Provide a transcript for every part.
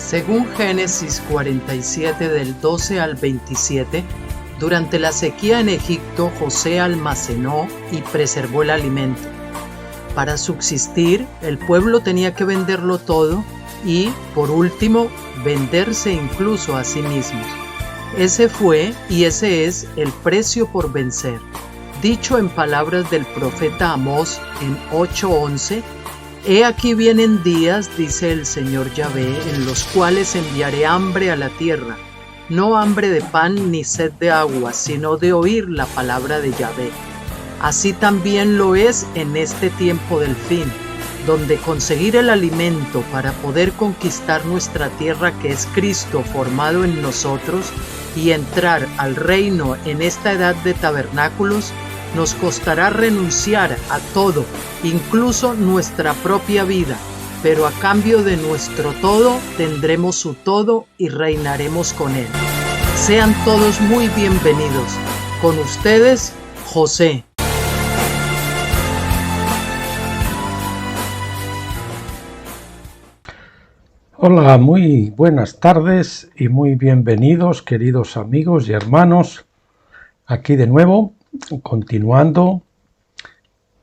Según Génesis 47 del 12 al 27, durante la sequía en Egipto, José almacenó y preservó el alimento. Para subsistir, el pueblo tenía que venderlo todo y, por último, venderse incluso a sí mismos. Ese fue y ese es el precio por vencer. Dicho en palabras del profeta Amós en 8:11, He aquí vienen días, dice el Señor Yahvé, en los cuales enviaré hambre a la tierra, no hambre de pan ni sed de agua, sino de oír la palabra de Yahvé. Así también lo es en este tiempo del fin, donde conseguir el alimento para poder conquistar nuestra tierra, que es Cristo formado en nosotros, y entrar al reino en esta edad de tabernáculos, nos costará renunciar a todo, incluso nuestra propia vida, pero a cambio de nuestro todo tendremos su todo y reinaremos con él. Sean todos muy bienvenidos. Con ustedes, José. Hola, muy buenas tardes y muy bienvenidos, queridos amigos y hermanos, aquí de nuevo, continuando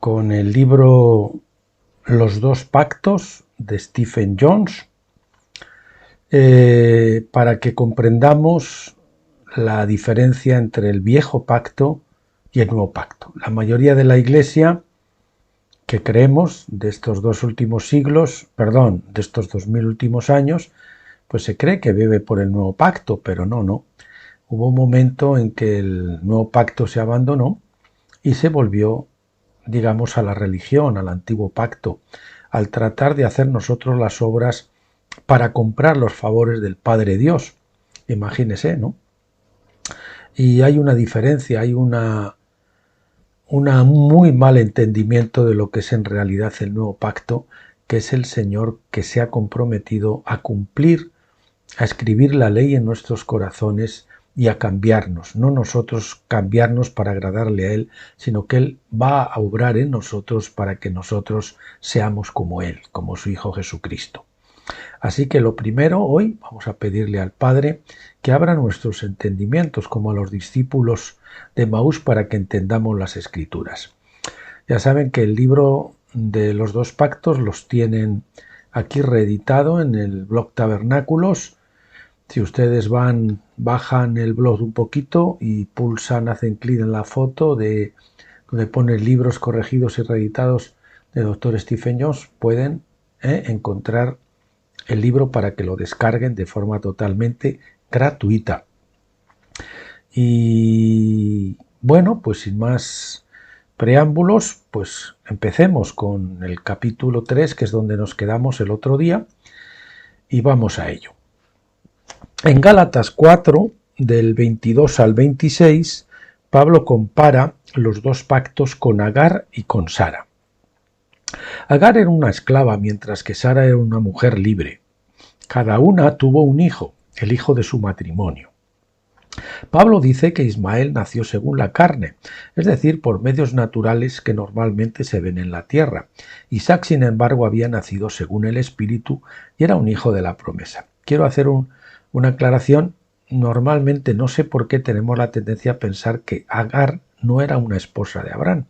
con el libro Los dos pactos de Stephen Jones, para que comprendamos la diferencia entre el viejo pacto y el nuevo pacto. La mayoría de la Iglesia que creemos de estos de estos 2000 últimos años, pues se cree que vive por el nuevo pacto, pero no. Hubo un momento en que el nuevo pacto se abandonó y se volvió, digamos, a la religión, al antiguo pacto, al tratar de hacer nosotros las obras para comprar los favores del Padre Dios. Imagínese, ¿no? Y hay una diferencia, hay un muy mal entendimiento de lo que es en realidad el nuevo pacto, que es el Señor que se ha comprometido a cumplir, a escribir la ley en nuestros corazones y a cambiarnos, no nosotros cambiarnos para agradarle a Él, sino que Él va a obrar en nosotros para que nosotros seamos como Él, como su Hijo Jesucristo. Así que lo primero, hoy vamos a pedirle al Padre que abra nuestros entendimientos, como a los discípulos de Maús, para que entendamos las Escrituras. Ya saben que el libro de los dos pactos los tienen aquí reeditado en el blog Tabernáculos. Si ustedes bajan el blog un poquito y pulsan, hacen clic en la foto de donde pone libros corregidos y reeditados de Dr. Stephen Jones, pueden encontrar el libro para que lo descarguen de forma totalmente gratuita. Y bueno, pues sin más preámbulos, pues empecemos con el capítulo 3, que es donde nos quedamos el otro día, y vamos a ello. En Gálatas 4, del 22 al 26, Pablo compara los dos pactos con Agar y con Sara. Agar era una esclava, mientras que Sara era una mujer libre. Cada una tuvo un hijo, el hijo de su matrimonio. Pablo dice que Ismael nació según la carne, es decir, por medios naturales que normalmente se ven en la tierra. Isaac, sin embargo, había nacido según el Espíritu y era un hijo de la promesa. Quiero hacer una aclaración. Normalmente no sé por qué tenemos la tendencia a pensar que Agar no era una esposa de Abraham.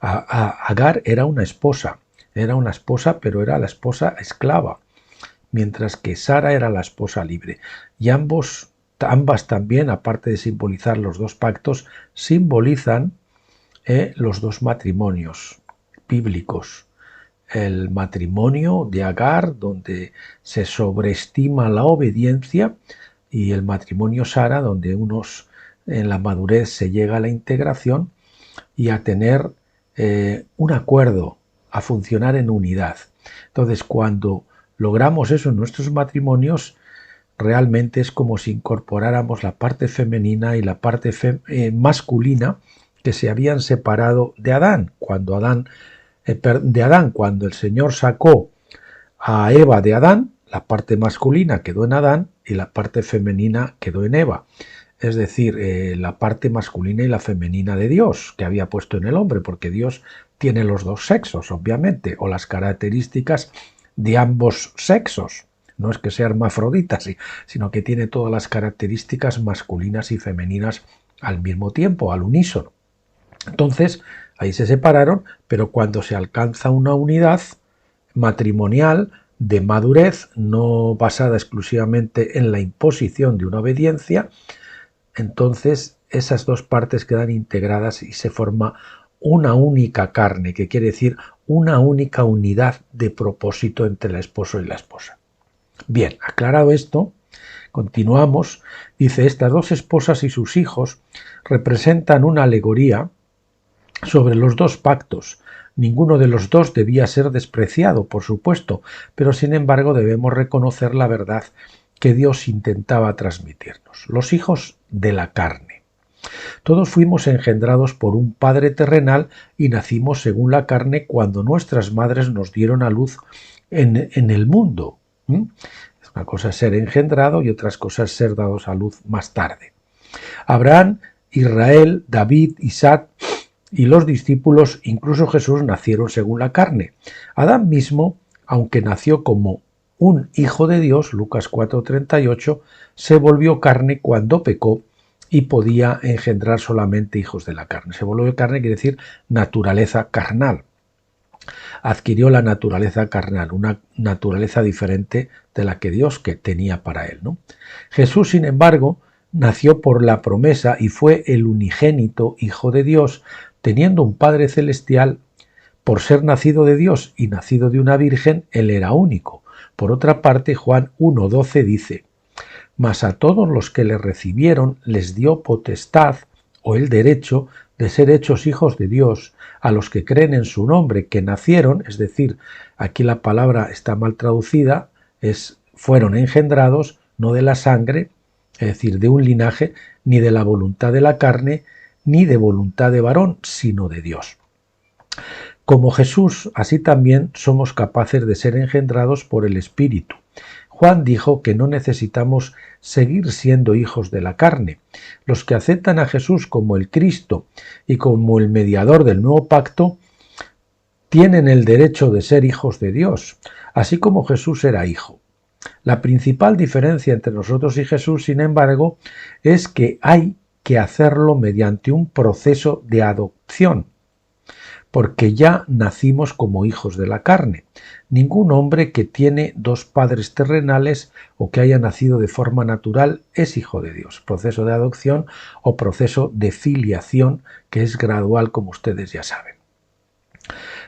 Agar era una esposa, pero era la esposa esclava, mientras que Sara era la esposa libre. Y ambas también, aparte de simbolizar los dos pactos, simbolizan los dos matrimonios bíblicos. El matrimonio de Agar, donde se sobreestima la obediencia, y el matrimonio Sara, donde en la madurez se llega a la integración y a tener un acuerdo, a funcionar en unidad. Entonces, cuando logramos eso en nuestros matrimonios, realmente es como si incorporáramos la parte femenina y la parte masculina que se habían separado de Adán. Cuando el Señor sacó a Eva de Adán, la parte masculina quedó en Adán y la parte femenina quedó en Eva. Es decir, la parte masculina y la femenina de Dios que había puesto en el hombre, porque Dios tiene los dos sexos, obviamente, o las características de ambos sexos. no es que sea hermafrodita, sino que tiene todas las características masculinas y femeninas al mismo tiempo, al unísono. Entonces, ahí se separaron, pero cuando se alcanza una unidad matrimonial de madurez, no basada exclusivamente en la imposición de una obediencia, entonces esas dos partes quedan integradas y se forma una única carne, que quiere decir una única unidad de propósito entre el esposo y la esposa. Bien, aclarado esto, continuamos. Dice, estas dos esposas y sus hijos representan una alegoría sobre los dos pactos. Ninguno de los dos debía ser despreciado, por supuesto, pero sin embargo debemos reconocer la verdad que Dios intentaba transmitirnos. Los hijos de la carne. Todos fuimos engendrados por un padre terrenal y nacimos según la carne cuando nuestras madres nos dieron a luz en el mundo. Una cosa es ser engendrado y otras cosas ser dados a luz más tarde. Abraham, Israel, David, Isaac y los discípulos, incluso Jesús, nacieron según la carne. Adán mismo, aunque nació como un hijo de Dios, Lucas 4:38, se volvió carne cuando pecó y podía engendrar solamente hijos de la carne. Se volvió carne quiere decir naturaleza carnal. Adquirió la naturaleza carnal, una naturaleza diferente de la que Dios tenía para él, ¿no? Jesús, sin embargo, nació por la promesa y fue el unigénito Hijo de Dios, teniendo un Padre celestial. Por ser nacido de Dios y nacido de una virgen, él era único. Por otra parte, Juan 1:12 dice, mas a todos los que le recibieron les dio potestad o el derecho de ser hechos hijos de Dios, a los que creen en su nombre, que nacieron, es decir, aquí la palabra está mal traducida, fueron engendrados, no de la sangre, es decir, de un linaje, ni de la voluntad de la carne, ni de voluntad de varón, sino de Dios. Como Jesús, así también somos capaces de ser engendrados por el Espíritu. Juan dijo que no necesitamos seguir siendo hijos de la carne. Los que aceptan a Jesús como el Cristo y como el mediador del nuevo pacto tienen el derecho de ser hijos de Dios, así como Jesús era hijo. La principal diferencia entre nosotros y Jesús, sin embargo, es que hay que hacerlo mediante un proceso de adopción, porque ya nacimos como hijos de la carne. Ningún hombre que tiene dos padres terrenales o que haya nacido de forma natural es hijo de Dios. Proceso de adopción o proceso de filiación, que es gradual, como ustedes ya saben.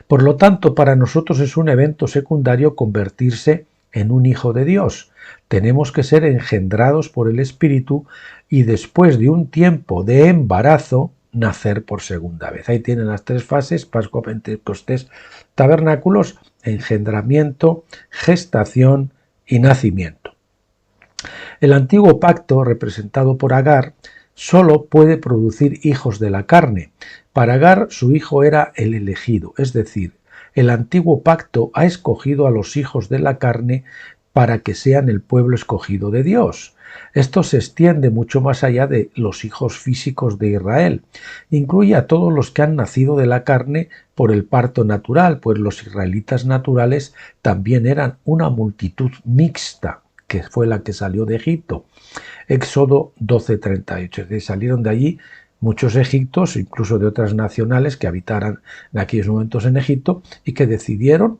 Por lo tanto, para nosotros es un evento secundario convertirse en un hijo de Dios. Tenemos que ser engendrados por el Espíritu y después de un tiempo de embarazo, nacer por segunda vez. Ahí tienen las tres fases: Pascua, Pentecostés, tabernáculos, engendramiento, gestación y nacimiento. El antiguo pacto, representado por Agar, solo puede producir hijos de la carne. Para Agar, su hijo era el elegido, es decir, el antiguo pacto ha escogido a los hijos de la carne para que sean el pueblo escogido de Dios. Esto se extiende mucho más allá de los hijos físicos de Israel. Incluye a todos los que han nacido de la carne por el parto natural, pues los israelitas naturales también eran una multitud mixta, que fue la que salió de Egipto. Éxodo 12:38. Es decir, salieron de allí muchos egipcios, incluso de otras nacionales que habitaran en aquellos momentos en Egipto y que decidieron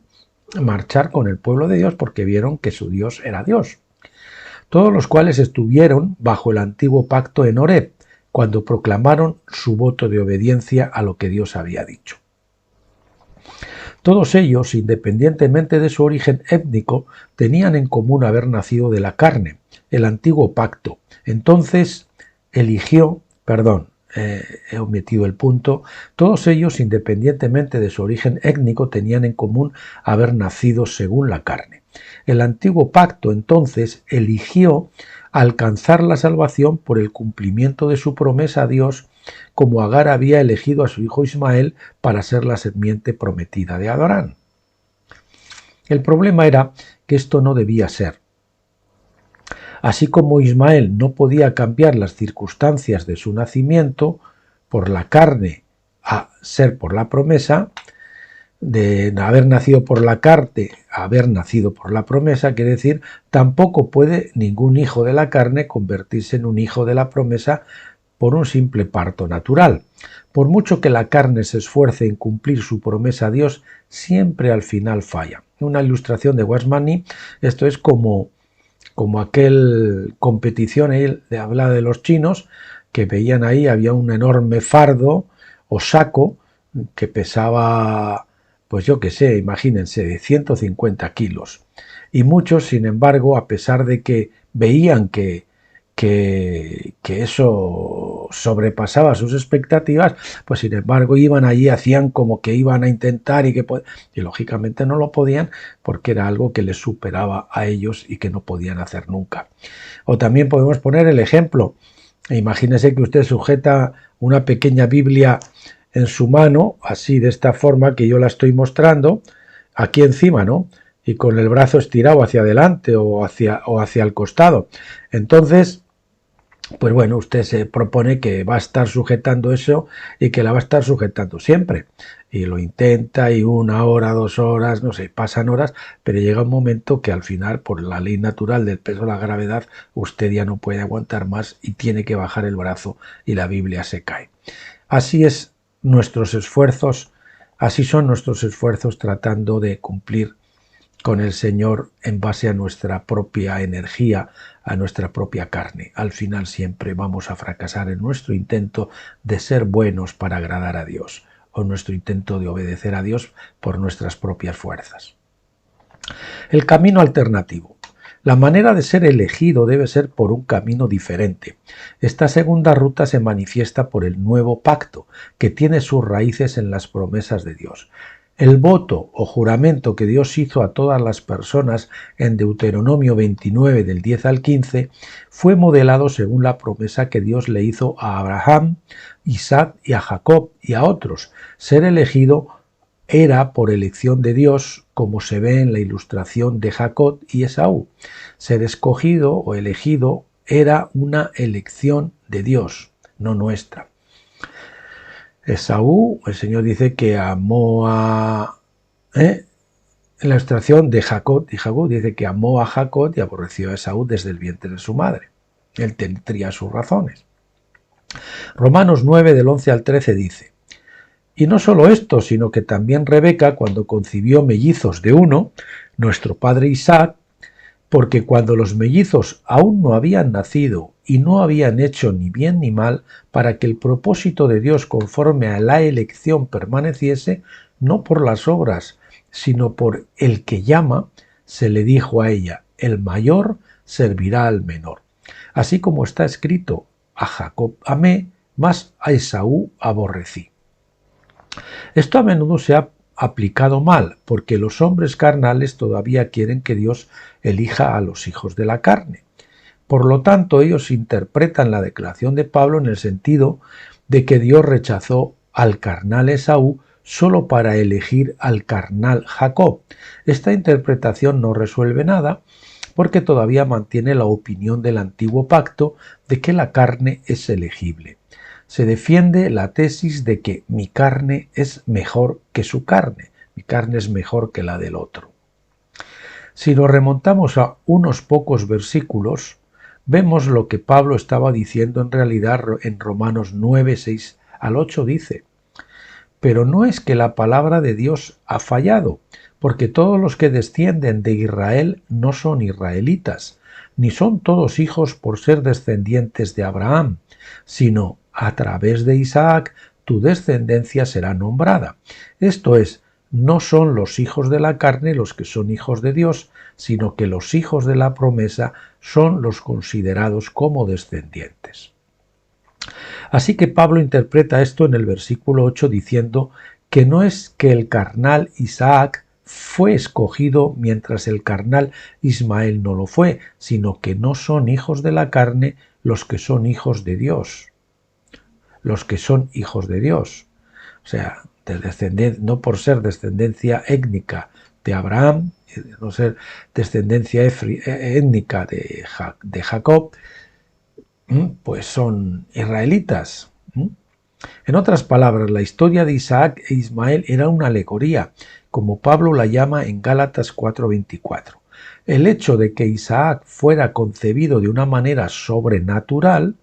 marchar con el pueblo de Dios porque vieron que su Dios era Dios. Todos los cuales estuvieron bajo el antiguo pacto en Horeb, cuando proclamaron su voto de obediencia a lo que Dios había dicho. Todos ellos, independientemente de su origen étnico, tenían en común haber nacido de la carne, el antiguo pacto. Entonces he omitido el punto. Todos ellos, independientemente de su origen étnico, tenían en común haber nacido según la carne. El antiguo pacto, entonces, eligió alcanzar la salvación por el cumplimiento de su promesa a Dios, como Agar había elegido a su hijo Ismael para ser la simiente prometida de Abraham. El problema era que esto no debía ser. Así como Ismael no podía cambiar las circunstancias de su nacimiento por la carne a ser por la promesa, de haber nacido por la carne a haber nacido por la promesa, quiere decir, tampoco puede ningún hijo de la carne convertirse en un hijo de la promesa por un simple parto natural. Por mucho que la carne se esfuerce en cumplir su promesa a Dios, siempre al final falla. Una ilustración de Wasmani, esto es como aquel competición de habla de los chinos, que veían ahí, había un enorme fardo o saco que pesaba, pues yo qué sé, imagínense, de 150 kilos. Y muchos, sin embargo, a pesar de que veían que eso sobrepasaba sus expectativas, pues sin embargo iban allí, hacían como que iban a intentar y lógicamente no lo podían, porque era algo que les superaba a ellos y que no podían hacer nunca. O también podemos poner el ejemplo, imagínese que usted sujeta una pequeña Biblia en su mano, así de esta forma que yo la estoy mostrando, aquí encima, ¿no? Y con el brazo estirado hacia adelante o hacia el costado. Entonces, pues bueno, usted se propone que va a estar sujetando eso y que la va a estar sujetando siempre. Y lo intenta y 1 hora, 2 horas, no sé, pasan horas, pero llega un momento que al final, por la ley natural del peso de la gravedad, usted ya no puede aguantar más y tiene que bajar el brazo y la Biblia se cae. Así es nuestros esfuerzos, así son nuestros esfuerzos tratando de cumplir con el Señor en base a nuestra propia energía, a nuestra propia carne. Al final siempre vamos a fracasar en nuestro intento de ser buenos para agradar a Dios, o nuestro intento de obedecer a Dios por nuestras propias fuerzas. El camino alternativo. La manera de ser elegido debe ser por un camino diferente. Esta segunda ruta se manifiesta por el nuevo pacto, que tiene sus raíces en las promesas de Dios. El voto o juramento que Dios hizo a todas las personas en Deuteronomio 29 del 10 al 15 fue modelado según la promesa que Dios le hizo a Abraham, Isaac y a Jacob y a otros. Ser elegido era por elección de Dios, como se ve en la ilustración de Jacob y Esaú. Ser escogido o elegido era una elección de Dios, no nuestra. Esaú, el Señor dice que amó en la ilustración de Jacob, y Jacob dice que amó a Jacob y aborreció a Esaú desde el vientre de su madre. Él tendría sus razones. Romanos 9 del 11 al 13 dice: y no solo esto, sino que también Rebeca, cuando concibió mellizos de uno, nuestro padre Isaac, porque cuando los mellizos aún no habían nacido y no habían hecho ni bien ni mal, para que el propósito de Dios conforme a la elección permaneciese, no por las obras, sino por el que llama, se le dijo a ella: el mayor servirá al menor. Así como está escrito: a Jacob amé, mas a Esaú aborrecí. Esto a menudo se ha aplicado mal, porque los hombres carnales todavía quieren que Dios elija a los hijos de la carne. Por lo tanto, ellos interpretan la declaración de Pablo en el sentido de que Dios rechazó al carnal Esaú solo para elegir al carnal Jacob. Esta interpretación no resuelve nada, porque todavía mantiene la opinión del antiguo pacto de que la carne es elegible. Se defiende la tesis de que mi carne es mejor que su carne, mi carne es mejor que la del otro. Si nos remontamos a unos pocos versículos, vemos lo que Pablo estaba diciendo en realidad en Romanos 9, 6 al 8 dice: pero no es que la palabra de Dios ha fallado, porque todos los que descienden de Israel no son israelitas, ni son todos hijos por ser descendientes de Abraham, sino a través de Isaac tu descendencia será nombrada. Esto es, no son los hijos de la carne los que son hijos de Dios, sino que los hijos de la promesa son los considerados como descendientes. Así que Pablo interpreta esto en el versículo 8 diciendo que no es que el carnal Isaac fue escogido mientras el carnal Ismael no lo fue, sino que no son hijos de la carne los que son hijos de Dios. Los que son hijos de Dios. O sea, no por ser descendencia étnica de Abraham, no ser descendencia étnica de Jacob, pues son israelitas. En otras palabras, la historia de Isaac e Ismael era una alegoría, como Pablo la llama en Gálatas 4:24. El hecho de que Isaac fuera concebido de una manera sobrenatural,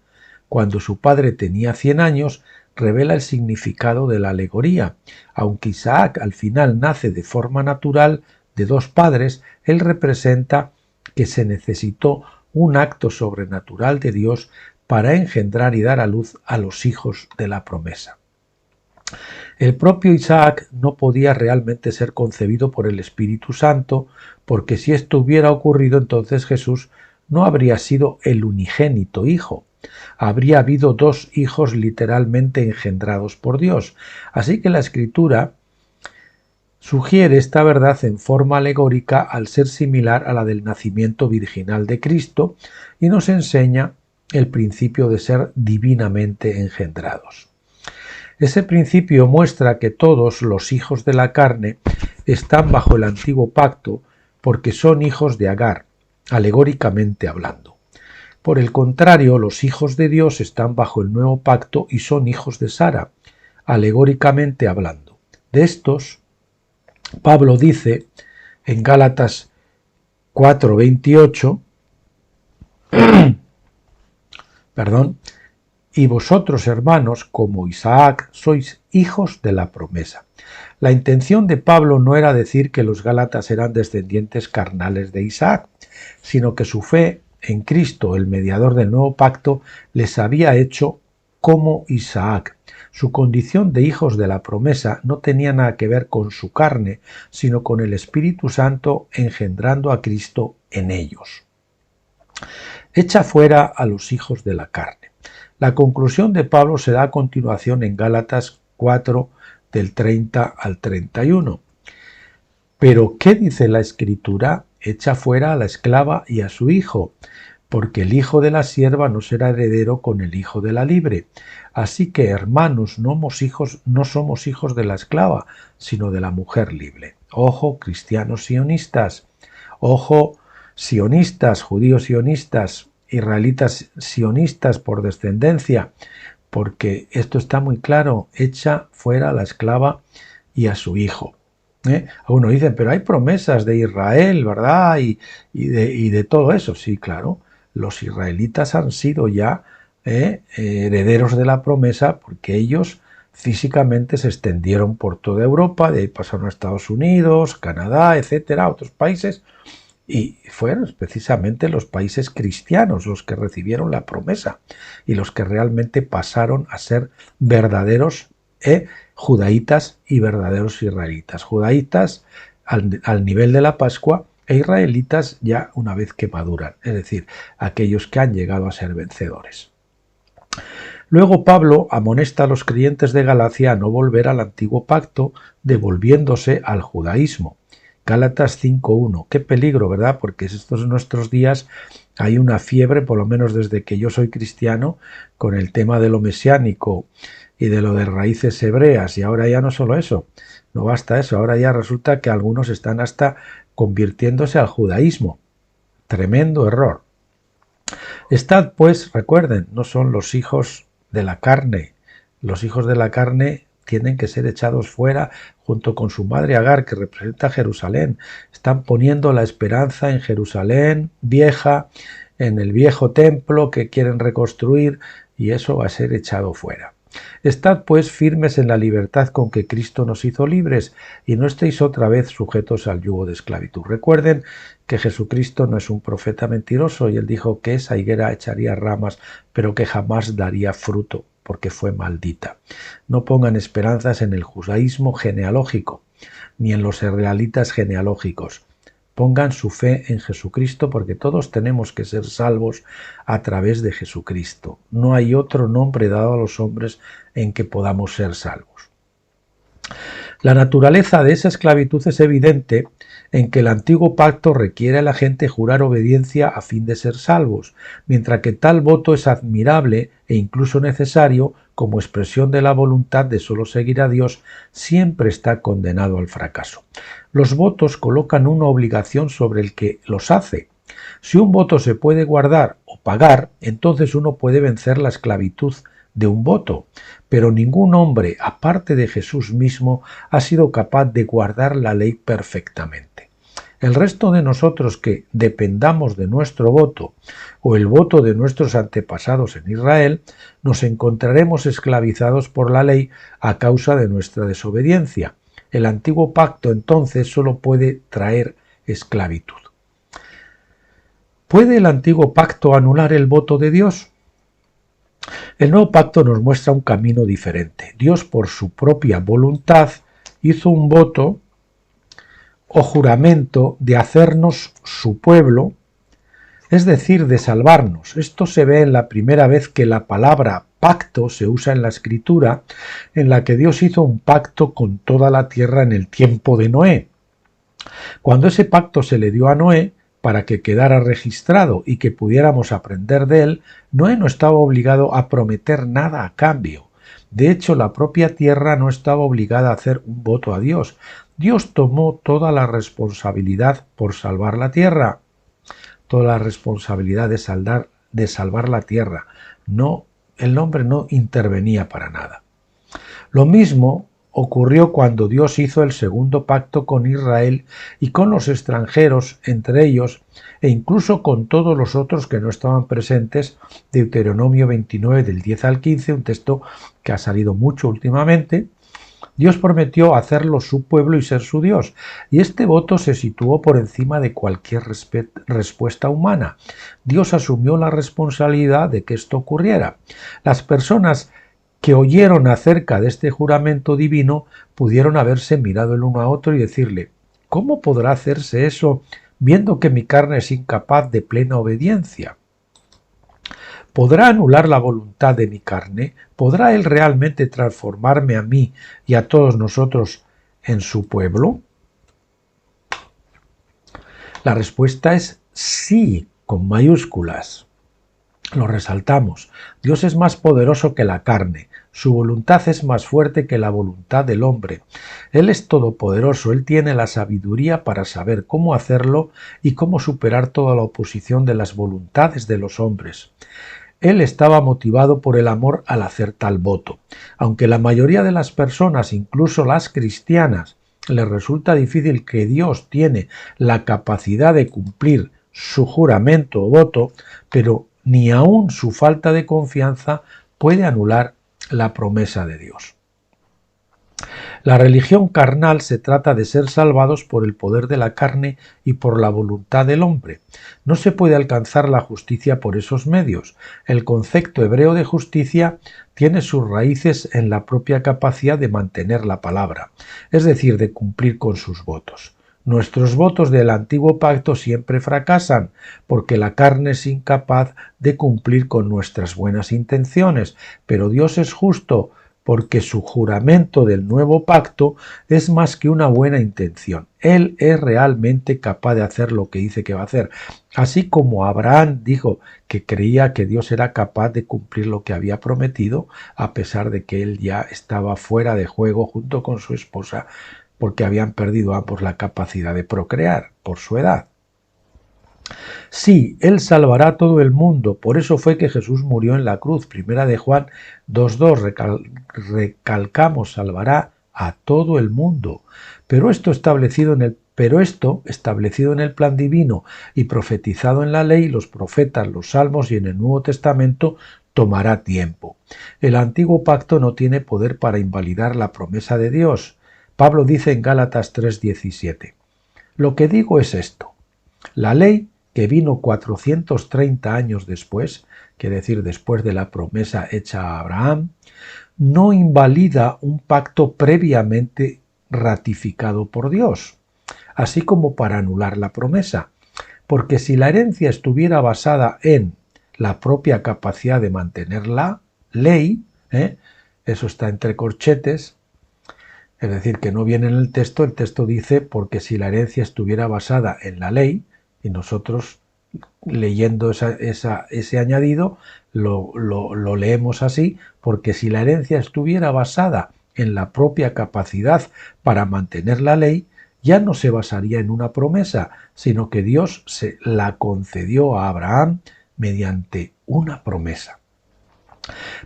cuando su padre tenía 100 años, revela el significado de la alegoría. Aunque Isaac al final nace de forma natural de dos padres, él representa que se necesitó un acto sobrenatural de Dios para engendrar y dar a luz a los hijos de la promesa. El propio Isaac no podía realmente ser concebido por el Espíritu Santo, porque si esto hubiera ocurrido, entonces Jesús no habría sido el unigénito hijo. Habría habido dos hijos literalmente engendrados por Dios. Así que la Escritura sugiere esta verdad en forma alegórica al ser similar a la del nacimiento virginal de Cristo y nos enseña el principio de ser divinamente engendrados. Ese principio muestra que todos los hijos de la carne están bajo el antiguo pacto porque son hijos de Agar, alegóricamente hablando. Por el contrario, los hijos de Dios están bajo el nuevo pacto y son hijos de Sara, alegóricamente hablando. De estos, Pablo dice en Gálatas 4:28, y vosotros, hermanos, como Isaac, sois hijos de la promesa. La intención de Pablo no era decir que los gálatas eran descendientes carnales de Isaac, sino que su fe en Cristo, el mediador del nuevo pacto, les había hecho como Isaac. Su condición de hijos de la promesa no tenía nada que ver con su carne, sino con el Espíritu Santo engendrando a Cristo en ellos. Echa fuera a los hijos de la carne. La conclusión de Pablo se da a continuación en Gálatas 4, del 30 al 31. Pero, ¿qué dice la Escritura? Echa fuera a la esclava y a su hijo, porque el hijo de la sierva no será heredero con el hijo de la libre. Así que, hermanos, no somos hijos de la esclava, sino de la mujer libre. Ojo, cristianos sionistas. Ojo, sionistas, judíos sionistas, israelitas sionistas por descendencia, porque esto está muy claro, echa fuera a la esclava y a su hijo. Algunos dicen, pero hay promesas de Israel, ¿verdad? Y de todo eso. Sí, claro, los israelitas han sido ya herederos de la promesa porque ellos físicamente se extendieron por toda Europa, de ahí pasaron a Estados Unidos, Canadá, etcétera, otros países. Y fueron precisamente los países cristianos los que recibieron la promesa y los que realmente pasaron a ser verdaderos judaítas y verdaderos israelitas. Judaítas al nivel de la Pascua e israelitas ya una vez que maduran, es decir, aquellos que han llegado a ser vencedores. Luego Pablo amonesta a los creyentes de Galacia a no volver al antiguo pacto, devolviéndose al judaísmo. Gálatas 5:1. Qué peligro, ¿verdad? Porque estos en nuestros días hay una fiebre, por lo menos desde que yo soy cristiano, con el tema de lo mesiánico y de lo de raíces hebreas. Y ahora ya no solo eso, no basta eso, ahora ya resulta que algunos están hasta convirtiéndose al judaísmo. Tremendo error. Estad, pues, recuerden, no son los hijos de la carne. Los hijos de la carne tienen que ser echados fuera junto con su madre Agar, que representa Jerusalén. Están poniendo la esperanza en Jerusalén vieja, en el viejo templo que quieren reconstruir, y eso va a ser echado fuera. Estad pues firmes en la libertad con que Cristo nos hizo libres, y no estéis otra vez sujetos al yugo de esclavitud. Recuerden que Jesucristo no es un profeta mentiroso, y él dijo que esa higuera echaría ramas, pero que jamás daría fruto, porque fue maldita. No pongan esperanzas en el judaísmo genealógico, ni en los israelitas genealógicos. Pongan su fe en Jesucristo, porque todos tenemos que ser salvos a través de Jesucristo. No hay otro nombre dado a los hombres en que podamos ser salvos. La naturaleza de esa esclavitud es evidente en que el antiguo pacto requiere a la gente jurar obediencia a fin de ser salvos, mientras que tal voto es admirable e incluso necesario como expresión de la voluntad de solo seguir a Dios, siempre está condenado al fracaso. Los votos colocan una obligación sobre el que los hace. Si un voto se puede guardar o pagar, entonces uno puede vencer la esclavitud de un voto, pero ningún hombre, aparte de Jesús mismo, ha sido capaz de guardar la ley perfectamente. El resto de nosotros que dependamos de nuestro voto o el voto de nuestros antepasados en Israel, nos encontraremos esclavizados por la ley a causa de nuestra desobediencia. El antiguo pacto entonces solo puede traer esclavitud. ¿Puede el antiguo pacto anular el voto de Dios? El nuevo pacto nos muestra un camino diferente. Dios, por su propia voluntad, hizo un voto o juramento de hacernos su pueblo, es decir, de salvarnos. Esto se ve en la primera vez que la palabra pacto se usa en la Escritura, en la que Dios hizo un pacto con toda la tierra en el tiempo de Noé. Cuando ese pacto se le dio a Noé, para que quedara registrado y que pudiéramos aprender de él, Noé no estaba obligado a prometer nada a cambio. De hecho, la propia tierra no estaba obligada a hacer un voto a Dios. Dios tomó toda la responsabilidad por salvar la tierra, toda la responsabilidad de salvar la tierra. El hombre no intervenía para nada. Lo mismo ocurrió cuando Dios hizo el segundo pacto con Israel y con los extranjeros, entre ellos, e incluso con todos los otros que no estaban presentes, Deuteronomio 29 del 10 al 15, un texto que ha salido mucho últimamente. Dios prometió hacerlo su pueblo y ser su Dios, y este voto se situó por encima de cualquier respuesta humana. Dios asumió la responsabilidad de que esto ocurriera. Las personas que oyeron acerca de este juramento divino pudieron haberse mirado el uno a otro y decirle: ¿cómo podrá hacerse eso viendo que mi carne es incapaz de plena obediencia? ¿Podrá anular la voluntad de mi carne? ¿Podrá Él realmente transformarme a mí y a todos nosotros en su pueblo? La respuesta es sí, con mayúsculas. Lo resaltamos. Dios es más poderoso que la carne. Su voluntad es más fuerte que la voluntad del hombre. Él es todopoderoso. Él tiene la sabiduría para saber cómo hacerlo y cómo superar toda la oposición de las voluntades de los hombres. Él estaba motivado por el amor al hacer tal voto. Aunque la mayoría de las personas, incluso las cristianas, les resulta difícil que Dios tiene la capacidad de cumplir su juramento o voto, pero ni aun su falta de confianza puede anular la promesa de Dios. La religión carnal se trata de ser salvados por el poder de la carne y por la voluntad del hombre. No se puede alcanzar la justicia por esos medios. El concepto hebreo de justicia tiene sus raíces en la propia capacidad de mantener la palabra, es decir, de cumplir con sus votos. Nuestros votos del antiguo pacto siempre fracasan, porque la carne es incapaz de cumplir con nuestras buenas intenciones, pero Dios es justo, porque su juramento del nuevo pacto es más que una buena intención. Él es realmente capaz de hacer lo que dice que va a hacer. Así como Abraham dijo que creía que Dios era capaz de cumplir lo que había prometido, a pesar de que él ya estaba fuera de juego junto con su esposa, porque habían perdido ambos la capacidad de procrear por su edad. Sí, Él salvará a todo el mundo, por eso fue que Jesús murió en la cruz. Primera de Juan 2.2, recalcamos, salvará a todo el mundo. Pero esto establecido en el plan divino y profetizado en la ley, los profetas, los salmos y en el Nuevo Testamento, tomará tiempo. El antiguo pacto no tiene poder para invalidar la promesa de Dios. Pablo dice en Gálatas 3:17, lo que digo es esto, la ley que vino 430 años después, quiere decir después de la promesa hecha a Abraham, no invalida un pacto previamente ratificado por Dios, así como para anular la promesa, porque si la herencia estuviera basada en la propia capacidad de mantener la ley, eso está entre corchetes, es decir, que no viene en el texto dice porque si la herencia estuviera basada en la ley, y nosotros leyendo ese añadido lo leemos así, porque si la herencia estuviera basada en la propia capacidad para mantener la ley, ya no se basaría en una promesa, sino que Dios se la concedió a Abraham mediante una promesa.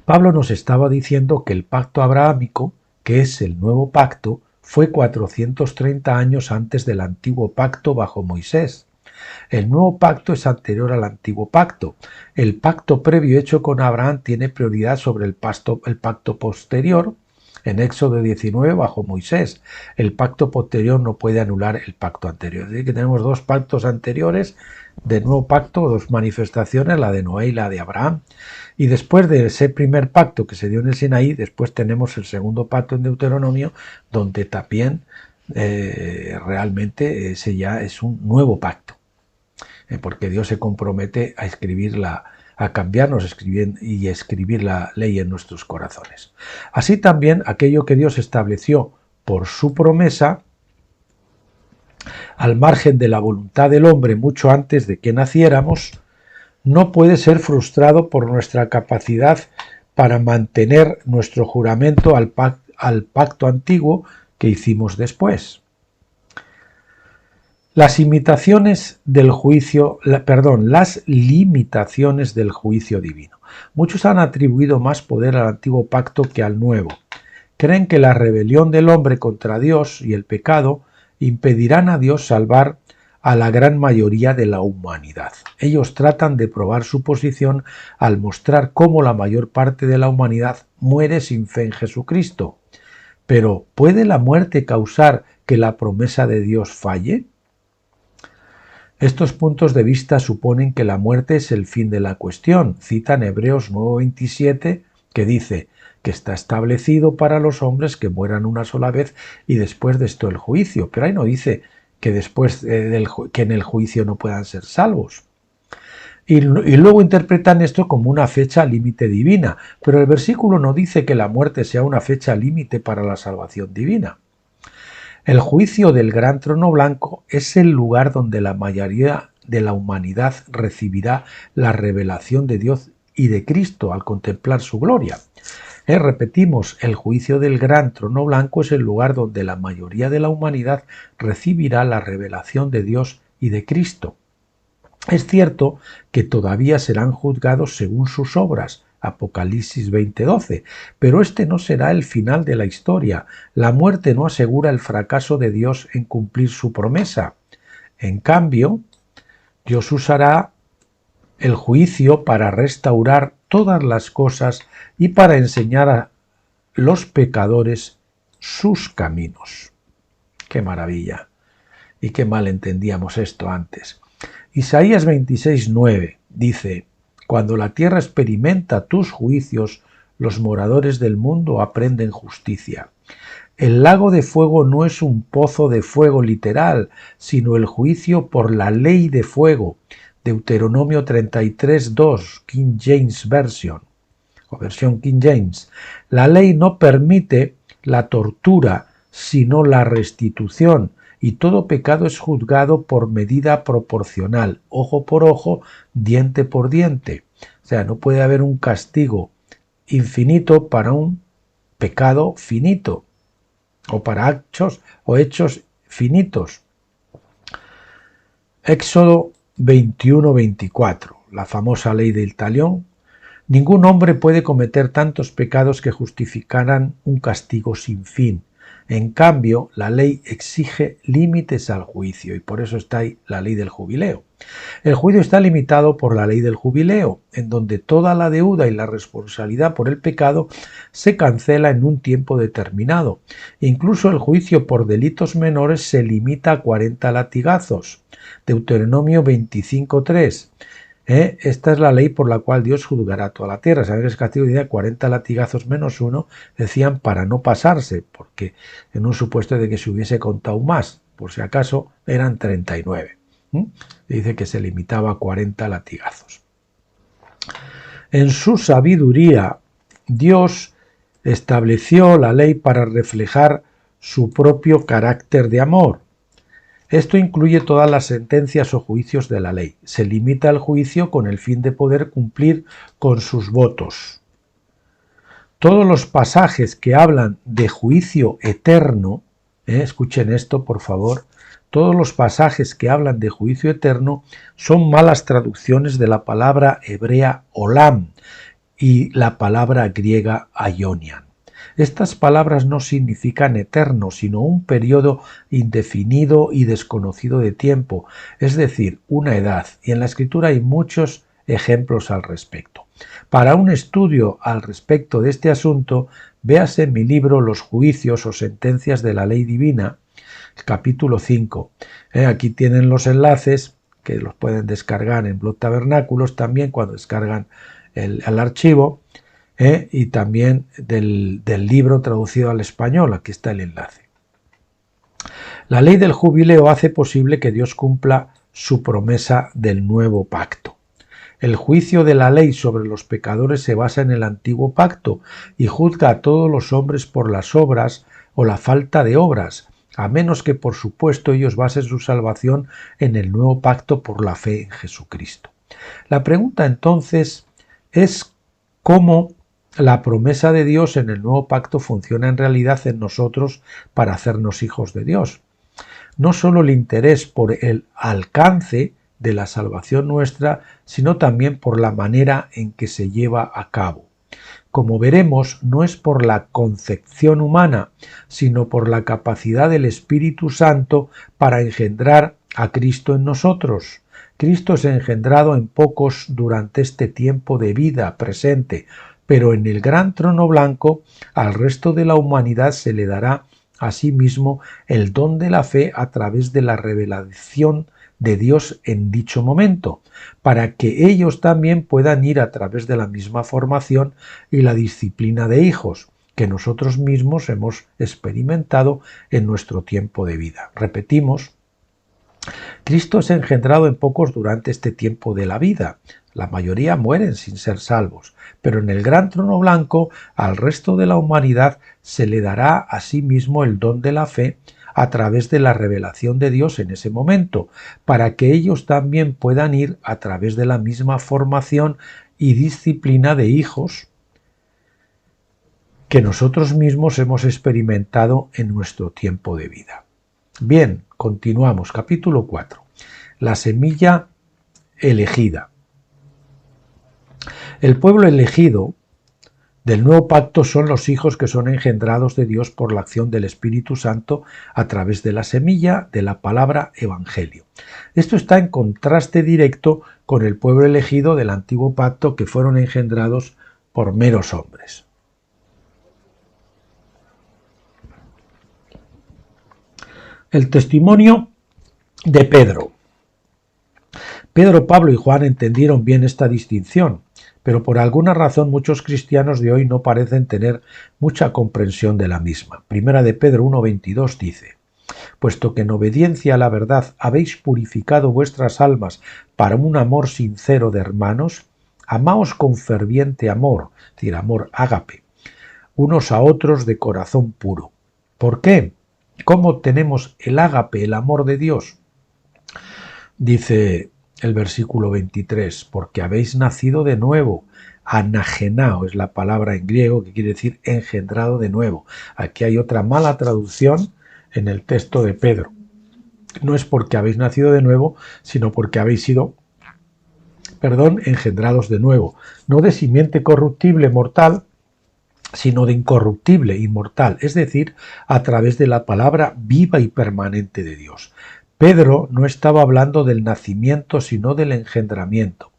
Pablo nos estaba diciendo que el pacto abrahámico, que es el nuevo pacto, fue 430 años antes del antiguo pacto bajo Moisés. El nuevo pacto es anterior al antiguo pacto. El pacto previo hecho con Abraham tiene prioridad sobre el pacto posterior, en Éxodo 19 bajo Moisés. El pacto posterior no puede anular el pacto anterior. Es decir, que tenemos dos pactos anteriores del nuevo pacto, dos manifestaciones, la de Noé y la de Abraham. Y después de ese primer pacto que se dio en el Sinaí, después tenemos el segundo pacto en Deuteronomio, donde también realmente ese ya es un nuevo pacto. Porque Dios se compromete a cambiarnos y escribir la ley en nuestros corazones. Así también aquello que Dios estableció por su promesa, al margen de la voluntad del hombre mucho antes de que naciéramos, no puede ser frustrado por nuestra capacidad para mantener nuestro juramento al pacto antiguo que hicimos después. Las limitaciones del juicio divino. Muchos han atribuido más poder al antiguo pacto que al nuevo. Creen que la rebelión del hombre contra Dios y el pecado impedirán a Dios salvar a la gran mayoría de la humanidad. Ellos tratan de probar su posición al mostrar cómo la mayor parte de la humanidad muere sin fe en Jesucristo. Pero, ¿puede la muerte causar que la promesa de Dios falle? Estos puntos de vista suponen que la muerte es el fin de la cuestión. Citan Hebreos 9:27, que dice que está establecido para los hombres que mueran una sola vez y después de esto el juicio. Pero ahí no dice que después que en el juicio no puedan ser salvos. Y luego interpretan esto como una fecha límite divina. Pero el versículo no dice que la muerte sea una fecha límite para la salvación divina. El juicio del gran trono blanco es el lugar donde la mayoría de la humanidad recibirá la revelación de Dios y de Cristo al contemplar su gloria. Repetimos, el juicio del gran trono blanco es el lugar donde la mayoría de la humanidad recibirá la revelación de Dios y de Cristo. Es cierto que todavía serán juzgados según sus obras, Apocalipsis 20:12, pero este no será el final de la historia. La muerte no asegura el fracaso de Dios en cumplir su promesa. En cambio, Dios usará el juicio para restaurar todas las cosas y para enseñar a los pecadores sus caminos. ¡Qué maravilla! Y qué mal entendíamos esto antes. Isaías 26:9 dice: cuando la tierra experimenta tus juicios, los moradores del mundo aprenden justicia. El lago de fuego no es un pozo de fuego literal, sino el juicio por la ley de fuego. Deuteronomio 33:2, King James Version, o versión King James. La ley no permite la tortura, sino la restitución, y todo pecado es juzgado por medida proporcional, ojo por ojo, diente por diente. O sea, no puede haber un castigo infinito para un pecado finito, o para hechos finitos. Éxodo 21:24, la famosa ley del talión. Ningún hombre puede cometer tantos pecados que justificaran un castigo sin fin. En cambio, la ley exige límites al juicio y por eso está ahí la ley del jubileo. El juicio está limitado por la ley del jubileo, en donde toda la deuda y la responsabilidad por el pecado se cancela en un tiempo determinado. Incluso el juicio por delitos menores se limita a 40 latigazos. Deuteronomio 25:3. Esta es la ley por la cual Dios juzgará toda la tierra. Saber el castigo de 40 latigazos menos uno, decían, para no pasarse, porque en un supuesto de que se hubiese contado más, por si acaso eran 39. Dice que se limitaba a 40 latigazos. En su sabiduría, Dios estableció la ley para reflejar su propio carácter de amor. Esto incluye todas las sentencias o juicios de la ley. Se limita el juicio con el fin de poder cumplir con sus votos. Todos los pasajes que hablan de juicio eterno, escuchen esto por favor, todos los pasajes que hablan de juicio eterno son malas traducciones de la palabra hebrea olam, y la palabra griega aionian. Estas palabras no significan eterno, sino un periodo indefinido y desconocido de tiempo, es decir, una edad, y en la Escritura hay muchos ejemplos al respecto. Para un estudio al respecto de este asunto, véase en mi libro Los juicios o sentencias de la ley divina, capítulo 5. Aquí tienen los enlaces que los pueden descargar en Blog Tabernáculos también cuando descargan el archivo. Y también del libro traducido al español, aquí está el enlace. La ley del jubileo hace posible que Dios cumpla su promesa del nuevo pacto. El juicio de la ley sobre los pecadores se basa en el antiguo pacto y juzga a todos los hombres por las obras o la falta de obras, a menos que por supuesto ellos basen su salvación en el nuevo pacto por la fe en Jesucristo. La pregunta entonces es cómo la promesa de Dios en el nuevo pacto funciona en realidad en nosotros para hacernos hijos de Dios. No solo el interés por el alcance de la salvación nuestra, sino también por la manera en que se lleva a cabo. Como veremos, no es por la concepción humana, sino por la capacidad del Espíritu Santo para engendrar a Cristo en nosotros. Cristo es engendrado en pocos durante este tiempo de vida presente, pero en el gran trono blanco al resto de la humanidad se le dará asimismo el don de la fe a través de la revelación de Dios en dicho momento, para que ellos también puedan ir a través de la misma formación y la disciplina de hijos que nosotros mismos hemos experimentado en nuestro tiempo de vida. Repetimos, Cristo es engendrado en pocos durante este tiempo de la vida. La mayoría mueren sin ser salvos, pero en el gran trono blanco al resto de la humanidad se le dará asimismo el don de la fe a través de la revelación de Dios en ese momento, para que ellos también puedan ir a través de la misma formación y disciplina de hijos que nosotros mismos hemos experimentado en nuestro tiempo de vida. Bien, continuamos. Capítulo 4. La semilla elegida. El pueblo elegido del nuevo pacto son los hijos que son engendrados de Dios por la acción del Espíritu Santo a través de la semilla de la palabra evangelio. Esto está en contraste directo con el pueblo elegido del antiguo pacto que fueron engendrados por meros hombres. El testimonio de Pedro. Pedro, Pablo y Juan entendieron bien esta distinción, pero por alguna razón muchos cristianos de hoy no parecen tener mucha comprensión de la misma. Primera de Pedro 1:22 dice: puesto que en obediencia a la verdad habéis purificado vuestras almas para un amor sincero de hermanos, amaos con ferviente amor, es decir, amor ágape, unos a otros de corazón puro. ¿Por qué? ¿Cómo tenemos el ágape, el amor de Dios? Dice el versículo 23, porque habéis nacido de nuevo. Anagenao es la palabra en griego que quiere decir engendrado de nuevo. Aquí hay otra mala traducción en el texto de Pedro. No es porque habéis nacido de nuevo, sino porque habéis sido, engendrados de nuevo. No de simiente corruptible mortal, sino de incorruptible, inmortal, es decir, a través de la palabra viva y permanente de Dios. Pedro no estaba hablando del nacimiento, sino del engendramiento.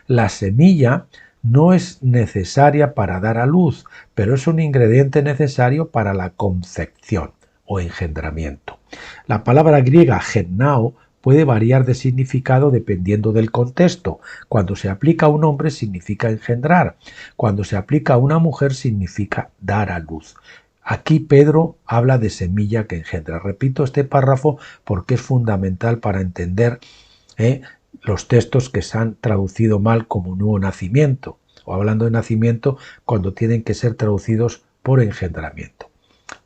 La semilla no es necesaria para dar a luz, pero es un ingrediente necesario para la concepción o engendramiento. La palabra griega gennao puede variar de significado dependiendo del contexto. Cuando se aplica a un hombre significa engendrar, cuando se aplica a una mujer significa dar a luz. Aquí Pedro habla de semilla que engendra. Repito este párrafo porque es fundamental para entender los textos que se han traducido mal como nuevo nacimiento, o hablando de nacimiento cuando tienen que ser traducidos por engendramiento.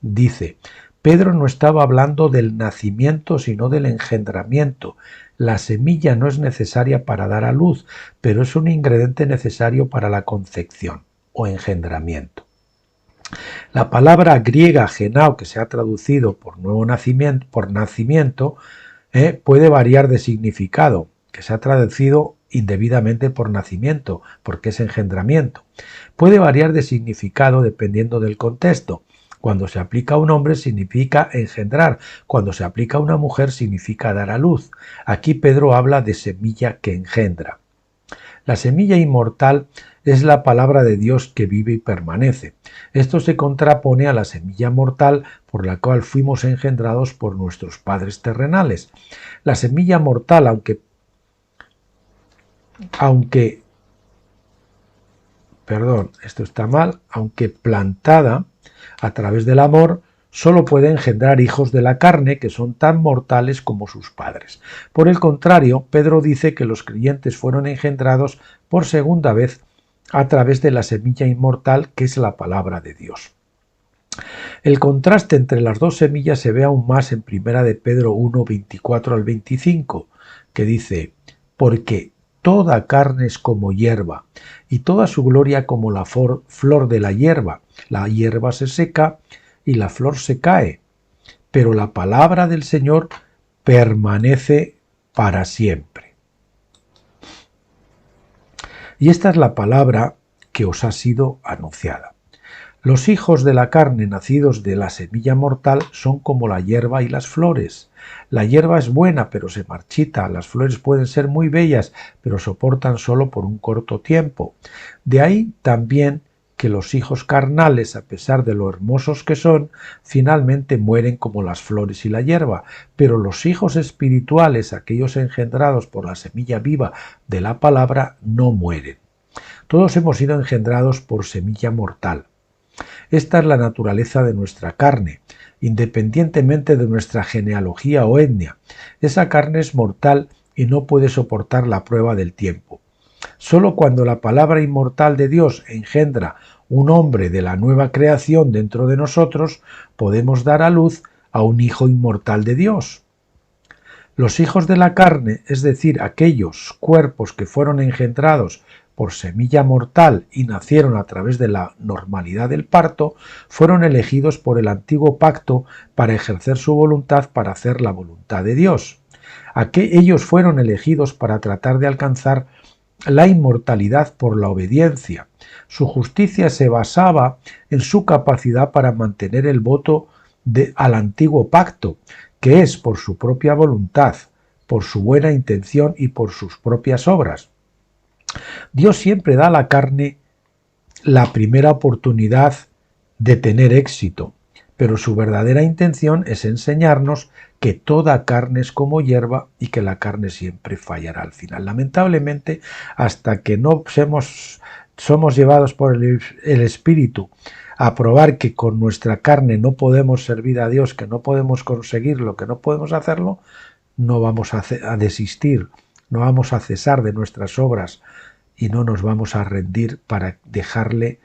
Dice: Pedro no estaba hablando del nacimiento, sino del engendramiento. La semilla no es necesaria para dar a luz, pero es un ingrediente necesario para la concepción o engendramiento. La palabra griega genao, que se ha traducido por nuevo nacimiento, puede variar de significado, que se ha traducido indebidamente por nacimiento, porque es engendramiento. Puede variar de significado dependiendo del contexto. Cuando se aplica a un hombre significa engendrar, cuando se aplica a una mujer significa dar a luz. Aquí Pedro habla de semilla que engendra. La semilla inmortal es la palabra de Dios que vive y permanece. Esto se contrapone a la semilla mortal por la cual fuimos engendrados por nuestros padres terrenales. La semilla mortal, aunque plantada a través del amor, solo puede engendrar hijos de la carne que son tan mortales como sus padres. Por el contrario, Pedro dice que los creyentes fueron engendrados por segunda vez a través de la semilla inmortal que es la palabra de Dios. El contraste entre las dos semillas se ve aún más en 1 de Pedro 1, 24 al 25, que dice: porque toda carne es como hierba, y toda su gloria como la flor de la hierba. La hierba se seca y la flor se cae, pero la palabra del Señor permanece para siempre. Y esta es la palabra que os ha sido anunciada. Los hijos de la carne nacidos de la semilla mortal son como la hierba y las flores. La hierba es buena, pero se marchita. Las flores pueden ser muy bellas, pero soportan solo por un corto tiempo. De ahí también que los hijos carnales, a pesar de lo hermosos que son, finalmente mueren como las flores y la hierba. Pero los hijos espirituales, aquellos engendrados por la semilla viva de la palabra, no mueren. Todos hemos sido engendrados por semilla mortal. Esta es la naturaleza de nuestra carne, independientemente de nuestra genealogía o etnia. Esa carne es mortal y no puede soportar la prueba del tiempo. Solo cuando la palabra inmortal de Dios engendra un hombre de la nueva creación dentro de nosotros, podemos dar a luz a un hijo inmortal de Dios. Los hijos de la carne, es decir, aquellos cuerpos que fueron engendrados por semilla mortal y nacieron a través de la normalidad del parto, fueron elegidos por el antiguo pacto para ejercer su voluntad para hacer la voluntad de Dios. Ellos fueron elegidos para tratar de alcanzar la inmortalidad por la obediencia. Su justicia se basaba en su capacidad para mantener el voto al antiguo pacto, que es por su propia voluntad, por su buena intención y por sus propias obras. Dios siempre da a la carne la primera oportunidad de tener éxito, pero su verdadera intención es enseñarnos que toda carne es como hierba y que la carne siempre fallará al final. Lamentablemente, hasta que no somos llevados por el Espíritu a probar que con nuestra carne no podemos servir a Dios, que no podemos conseguirlo, que no podemos hacerlo, no vamos a desistir, no vamos a cesar de nuestras obras y no nos vamos a rendir para dejarle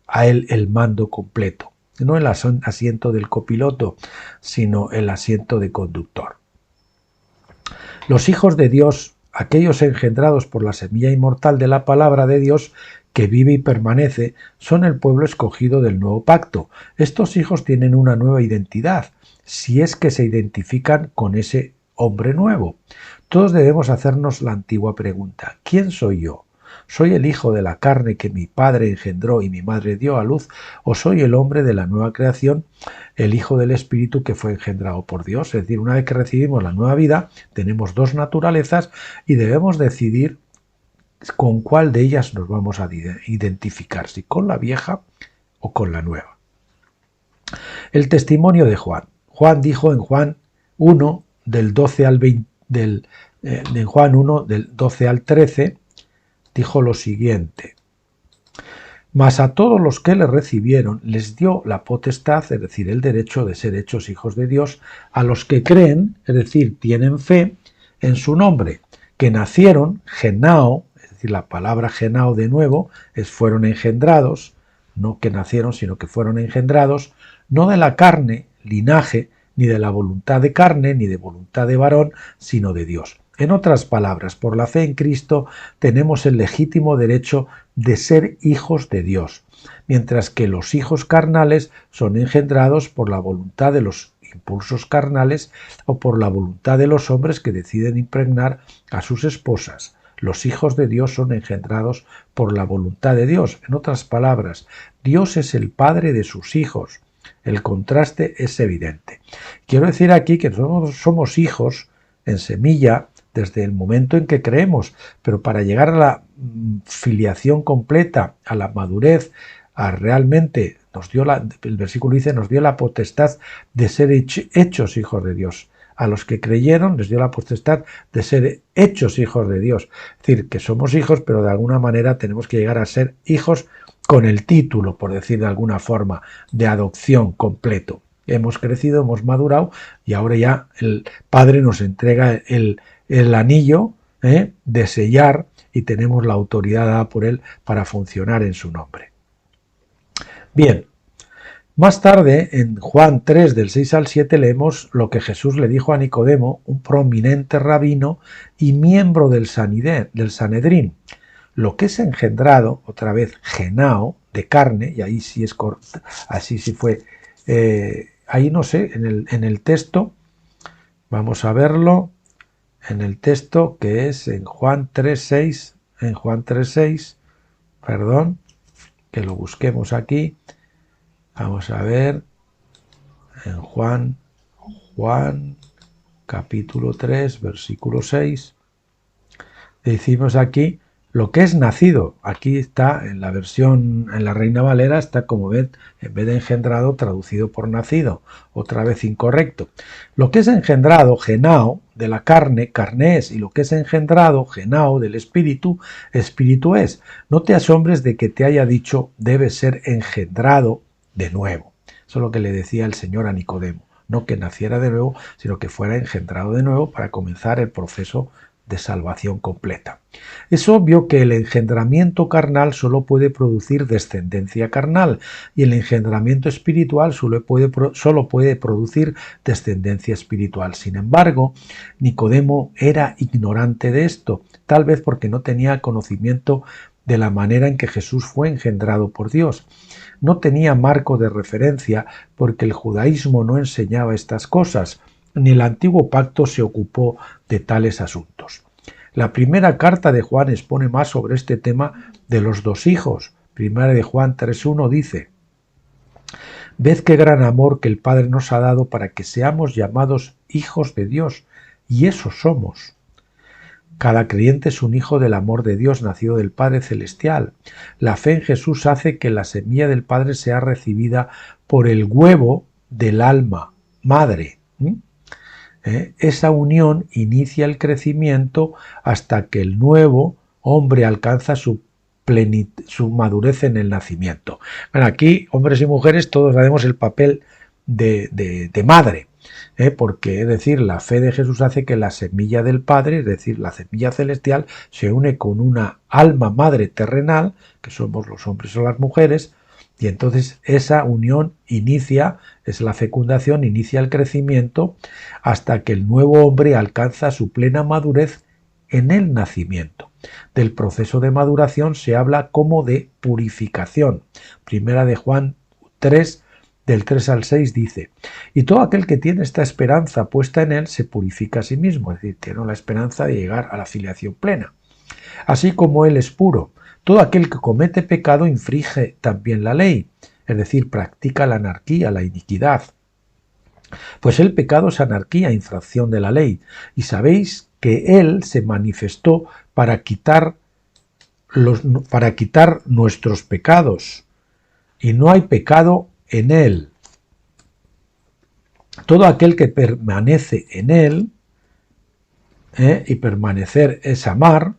a Él el mando completo. No el asiento del copiloto, sino el asiento de conductor. Los hijos de Dios, aquellos engendrados por la semilla inmortal de la palabra de Dios, que vive y permanece, son el pueblo escogido del nuevo pacto. Estos hijos tienen una nueva identidad, si es que se identifican con ese hombre nuevo. Todos debemos hacernos la antigua pregunta: ¿quién soy yo? ¿Soy el hijo de la carne que mi padre engendró y mi madre dio a luz? ¿O soy el hombre de la nueva creación, el hijo del Espíritu que fue engendrado por Dios? Es decir, una vez que recibimos la nueva vida, tenemos dos naturalezas y debemos decidir con cuál de ellas nos vamos a identificar, si con la vieja o con la nueva. El testimonio de Juan. Juan dijo en Juan 1, del 12 al 20, en Juan 1, del 12 al 13, dijo lo siguiente: mas a todos los que le recibieron les dio la potestad, es decir, el derecho de ser hechos hijos de Dios, a los que creen, es decir, tienen fe en su nombre, que nacieron, genao, es decir, la palabra genao de nuevo, fueron engendrados, no que nacieron, sino que fueron engendrados, no de la carne, linaje, ni de la voluntad de carne, ni de voluntad de varón, sino de Dios. En otras palabras, por la fe en Cristo tenemos el legítimo derecho de ser hijos de Dios, mientras que los hijos carnales son engendrados por la voluntad de los impulsos carnales o por la voluntad de los hombres que deciden impregnar a sus esposas. Los hijos de Dios son engendrados por la voluntad de Dios. En otras palabras, Dios es el Padre de sus hijos. El contraste es evidente. Quiero decir aquí que nosotros somos hijos en semilla desde el momento en que creemos, pero para llegar a la filiación completa, a la madurez, a realmente, el versículo dice, nos dio la potestad de ser hechos hijos de Dios. A los que creyeron les dio la potestad de ser hechos hijos de Dios. Es decir, que somos hijos, pero de alguna manera tenemos que llegar a ser hijos con el título, por decir de alguna forma, de adopción completo. Hemos crecido, hemos madurado y ahora ya el Padre nos entrega el anillo de sellar y tenemos la autoridad dada por Él para funcionar en su nombre. Bien, más tarde en Juan 3 del 6 al 7 leemos lo que Jesús le dijo a Nicodemo, un prominente rabino y miembro del Sanedrín. Lo que es engendrado, otra vez genao, de carne, y ahí sí es así sí fue, ahí no sé, en el texto, vamos a verlo, en el texto que es en Juan 3.6, perdón, que lo busquemos aquí, vamos a ver, en Juan capítulo 3, versículo 6, decimos aquí, lo que es nacido, aquí está en la versión, en la Reina Valera, está como ven, en vez de engendrado, traducido por nacido, otra vez incorrecto. Lo que es engendrado, genao, de la carne, carne es, y lo que es engendrado, genao, del espíritu, espíritu es. No te asombres de que te haya dicho, debe ser engendrado de nuevo. Eso es lo que le decía el Señor a Nicodemo. No que naciera de nuevo, sino que fuera engendrado de nuevo para comenzar el proceso de salvación completa. Es obvio que el engendramiento carnal solo puede producir descendencia carnal y el engendramiento espiritual solo puede producir descendencia espiritual. Sin embargo, Nicodemo era ignorante de esto, tal vez porque no tenía conocimiento de la manera en que Jesús fue engendrado por Dios. No tenía marco de referencia porque el judaísmo no enseñaba estas cosas, ni el antiguo pacto se ocupó de tales asuntos. La primera carta de Juan expone más sobre este tema de los dos hijos. Primera de Juan 3.1 dice: ved qué gran amor que el Padre nos ha dado para que seamos llamados hijos de Dios, y eso somos. Cada creyente es un hijo del amor de Dios, nacido del Padre Celestial. La fe en Jesús hace que la semilla del Padre sea recibida por el huevo del alma madre. Esa unión inicia el crecimiento hasta que el nuevo hombre alcanza su madurez en el nacimiento. Bueno, aquí, hombres y mujeres, todos haremos el papel de madre, porque, es decir, la fe de Jesús hace que la semilla del Padre, es decir, la semilla celestial, se une con una alma madre terrenal, que somos los hombres o las mujeres, y entonces esa unión inicia, es la fecundación, inicia el crecimiento hasta que el nuevo hombre alcanza su plena madurez en el nacimiento. Del proceso de maduración se habla como de purificación. Primera de Juan 3, del 3 al 6 dice: y todo aquel que tiene esta esperanza puesta en él se purifica a sí mismo, es decir, tiene la esperanza de llegar a la filiación plena. Así como él es puro. Todo aquel que comete pecado infringe también la ley, es decir, practica la anarquía, la iniquidad. Pues el pecado es anarquía, infracción de la ley, y sabéis que él se manifestó para quitar nuestros pecados, y no hay pecado en él. Todo aquel que permanece en él, y permanecer es amar,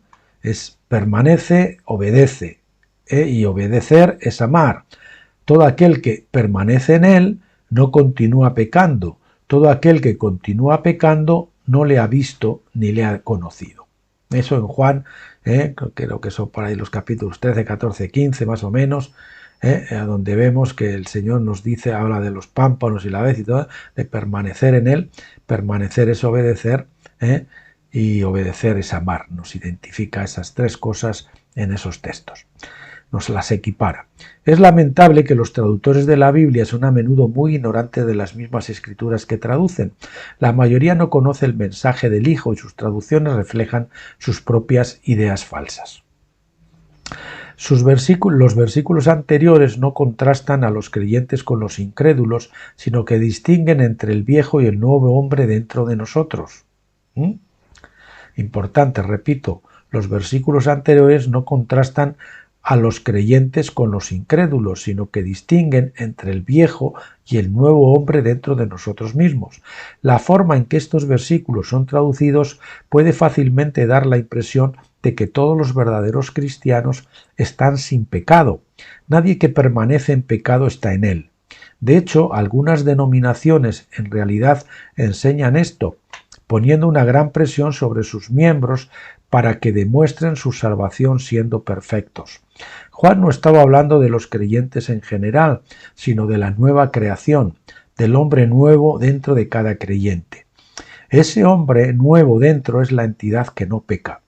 permanece, obedece, y obedecer es amar. Todo aquel que permanece en él no continúa pecando. Todo aquel que continúa pecando no le ha visto ni le ha conocido. Eso en Juan, creo que son por ahí los capítulos 13, 14, 15 más o menos, donde vemos que el Señor nos dice, habla de los pámpanos y la vid y todo, de permanecer en él. Permanecer es obedecer, y obedecer es amar. Nos identifica esas tres cosas en esos textos. nos las equipara. Es lamentable que los traductores de la Biblia son a menudo muy ignorantes de las mismas escrituras que traducen. La mayoría no conoce el mensaje del Hijo y sus traducciones reflejan sus propias ideas falsas. Los versículos anteriores no contrastan a los creyentes con los incrédulos, sino que distinguen entre el viejo y el nuevo hombre dentro de nosotros. Importante, repito, los versículos anteriores no contrastan a los creyentes con los incrédulos, sino que distinguen entre el viejo y el nuevo hombre dentro de nosotros mismos. La forma en que estos versículos son traducidos puede fácilmente dar la impresión de que todos los verdaderos cristianos están sin pecado. Nadie que permanece en pecado está en él. De hecho, algunas denominaciones en realidad enseñan esto, poniendo una gran presión sobre sus miembros para que demuestren su salvación siendo perfectos. Juan no estaba hablando de los creyentes en general, sino de la nueva creación, del hombre nuevo dentro de cada creyente. Ese hombre nuevo dentro es la entidad que no peca.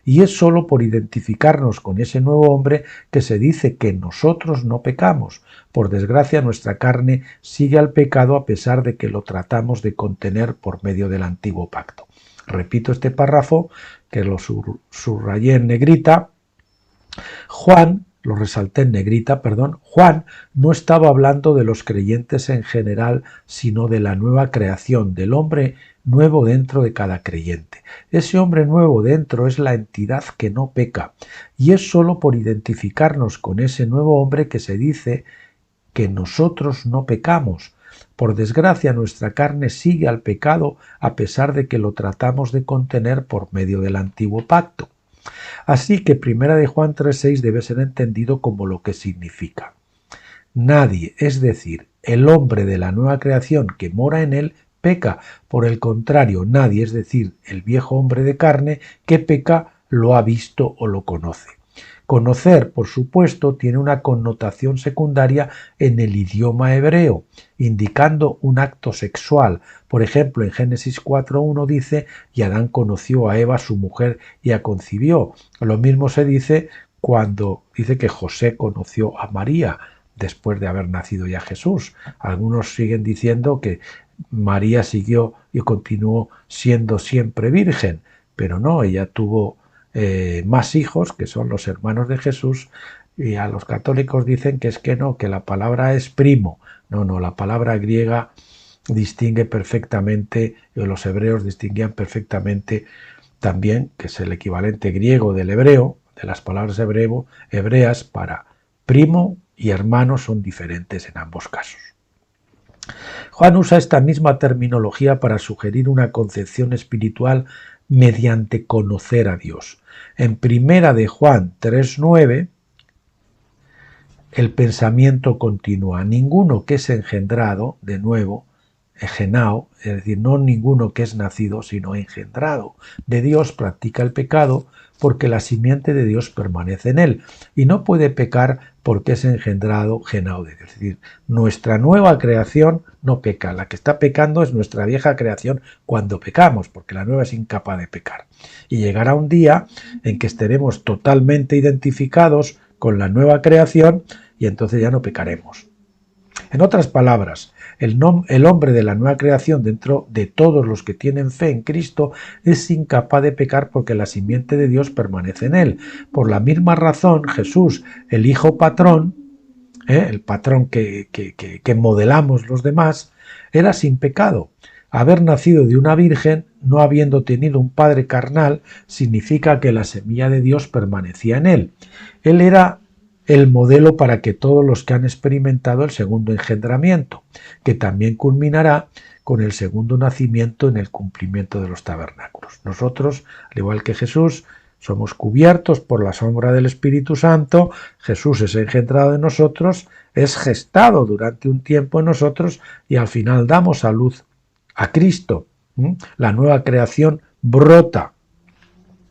Y es sólo por identificarnos con ese nuevo hombre que se dice que nosotros no pecamos. Por desgracia, nuestra carne sigue al pecado a pesar de que lo tratamos de contener por medio del antiguo pacto. Repito este párrafo, que lo subrayé en negrita. Lo resalté en negrita, Juan no estaba hablando de los creyentes en general, sino de la nueva creación, del hombre nuevo dentro de cada creyente. Ese hombre nuevo dentro es la entidad que no peca, y es sólo por identificarnos con ese nuevo hombre que se dice que nosotros no pecamos. Por desgracia, nuestra carne sigue al pecado a pesar de que lo tratamos de contener por medio del antiguo pacto. Así que 1 de Juan 3:6 debe ser entendido como lo que significa. Nadie, es decir, el hombre de la nueva creación que mora en él, peca. Por el contrario, nadie, es decir, el viejo hombre de carne que peca, lo ha visto o lo conoce. Conocer, por supuesto, tiene una connotación secundaria en el idioma hebreo, indicando un acto sexual. Por ejemplo, en Génesis 4:1 dice: y Adán conoció a Eva, su mujer, y la concibió. Lo mismo se dice cuando dice que José conoció a María después de haber nacido ya Jesús. Algunos siguen diciendo que María siguió y continuó siendo siempre virgen, pero no, ella tuvo más hijos, que son los hermanos de Jesús, y a los católicos dicen que es que no, que la palabra es primo. No, la palabra griega distingue perfectamente, los hebreos distinguían perfectamente también, que es el equivalente griego del hebreo, de las palabras hebreas para primo y hermano son diferentes en ambos casos. Juan usa esta misma terminología para sugerir una concepción espiritual mediante conocer a Dios. En 1 de Juan 3:9, el pensamiento continúa. Ninguno que es engendrado, de nuevo, genao, es decir, no ninguno que es nacido, sino engendrado de Dios practica el pecado, porque la simiente de Dios permanece en él, y no puede pecar porque es engendrado genao, es decir, nuestra nueva creación no peca. La que está pecando es nuestra vieja creación cuando pecamos, porque la nueva es incapaz de pecar. Y llegará un día en que estaremos totalmente identificados con la nueva creación y entonces ya no pecaremos. En otras palabras, el hombre de la nueva creación dentro de todos los que tienen fe en Cristo es incapaz de pecar porque la simiente de Dios permanece en él. Por la misma razón, Jesús, el Hijo patrón, el patrón que modelamos los demás, era sin pecado. Haber nacido de una virgen, no habiendo tenido un padre carnal, significa que la semilla de Dios permanecía en él. Él era el modelo para que todos los que han experimentado el segundo engendramiento, que también culminará con el segundo nacimiento en el cumplimiento de los tabernáculos. Nosotros, al igual que Jesús, somos cubiertos por la sombra del Espíritu Santo. Jesús es engendrado en nosotros, es gestado durante un tiempo en nosotros y al final damos a luz a Cristo. La nueva creación brota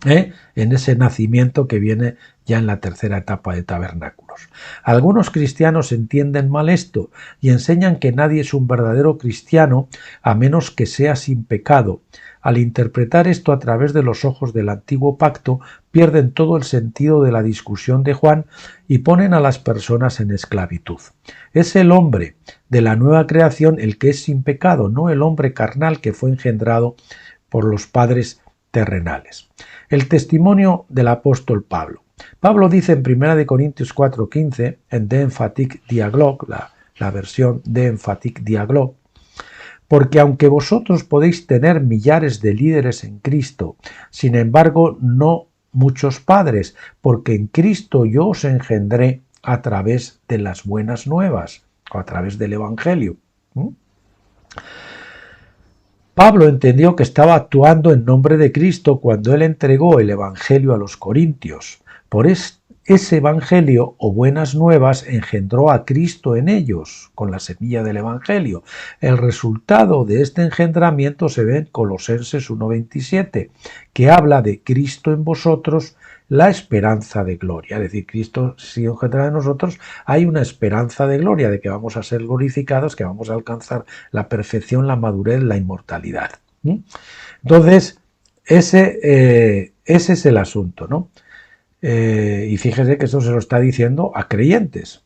en ese nacimiento que viene ya en la tercera etapa de tabernáculos. Algunos cristianos entienden mal esto y enseñan que nadie es un verdadero cristiano a menos que sea sin pecado. Al interpretar esto a través de los ojos del antiguo pacto, pierden todo el sentido de la discusión de Juan y ponen a las personas en esclavitud. Es el hombre de la nueva creación el que es sin pecado, no el hombre carnal que fue engendrado por los padres terrenales. El testimonio del apóstol Pablo. Pablo dice en 1 Corintios 4:15, en De Emphatic Dialogue, la versión De Emphatic Dialogue, porque aunque vosotros podéis tener millares de líderes en Cristo, sin embargo no muchos padres, porque en Cristo yo os engendré a través de las buenas nuevas, o a través del Evangelio. Pablo entendió que estaba actuando en nombre de Cristo cuando él entregó el Evangelio a los corintios. Por ese Evangelio o buenas nuevas engendró a Cristo en ellos, con la semilla del Evangelio. El resultado de este engendramiento se ve en Colosenses 1:27, que habla de Cristo en vosotros, la esperanza de gloria. Es decir, Cristo siendo engendrado en nosotros, hay una esperanza de gloria, de que vamos a ser glorificados, que vamos a alcanzar la perfección, la madurez, la inmortalidad. Entonces, ese es el asunto, ¿no? Y fíjese que esto se lo está diciendo a creyentes.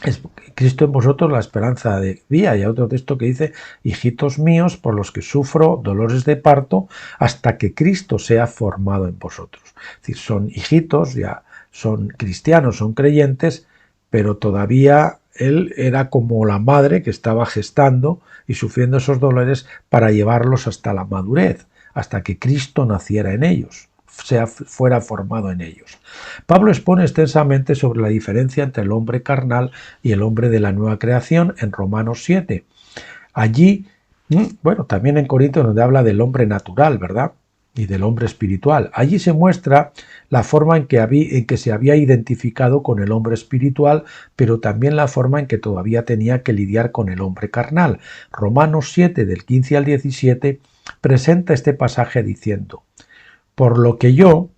Es Cristo en vosotros la esperanza de vida. Y hay otro texto que dice: hijitos míos, por los que sufro dolores de parto, hasta que Cristo sea formado en vosotros. Es decir, son hijitos, ya son cristianos, son creyentes, pero todavía él era como la madre que estaba gestando y sufriendo esos dolores para llevarlos hasta la madurez, hasta que Cristo naciera en ellos, fuera formado en ellos. Pablo expone extensamente sobre la diferencia entre el hombre carnal y el hombre de la nueva creación en Romanos 7. Allí, también en Corintios, donde habla del hombre natural, ¿verdad? Y del hombre espiritual. Allí se muestra la forma en que se había identificado con el hombre espiritual, pero también la forma en que todavía tenía que lidiar con el hombre carnal. Romanos 7, del 15 al 17, presenta este pasaje diciendo: por lo que yo,